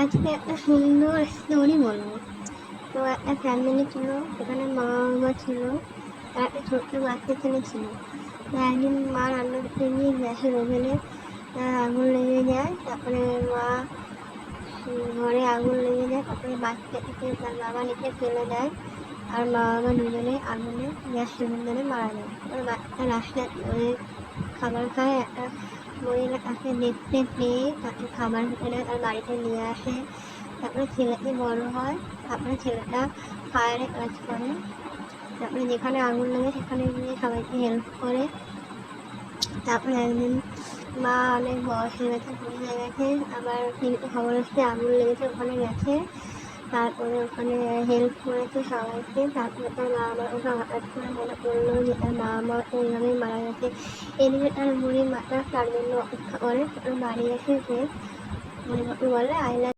আজকে একটা সুন্দর স্টোরি বলবো। তো একটা ফ্যামিলি ছিল, সেখানে মা বাবা ছিল আর একটা ছোট্ট বাচ্চা ছেলে ছিল। তো একদিন মা রান্না করতে গিয়ে গ্যাসের ওভেনে আগুন লেগে যায়। তারপরে মা ঘরে আগুন লেগে যায়, তারপরে বাচ্চাটাকে তার বাবা নিচে ফেলে দেয় আর মা বাবা দুজনে আগুনে গ্যাস সিলিন্ডারে মারা যায়। তারপরে বাচ্চা রাস্তায় খাবার খায়। একটা মহিলা তাকে দেখতে পেয়ে তাকে খাবার এনে তার বাড়িতে নিয়ে আসে। তারপরে ছেলেটি বড় হয়, তারপরে ছেলেটা ফায়ারে কাজ করে। তারপরে যেখানে আগুন লাগে সেখানে গিয়ে সবাইকে হেল্প করে। তারপরে একদিন মা অনেক বয়স হয়ে গেছে, বুড়ি হয়ে গেছে, আবার টিভিতে খবর আসছে আগুন লেগেছে, ওখানে গেছে। তারপরে ওখানে হেল্প করেছে সবাইকে। তারপরে তার মা আমার ওকে হঠাৎ করে মনে পড়লো যে তার মা আমার ওইভাবেই মারা গেছে। এদিকে তার বুড়ি মাটা তার জন্য অপেক্ষা করে। বাড়ি এসে সে বুড়ি মাকে বলে আই লাভ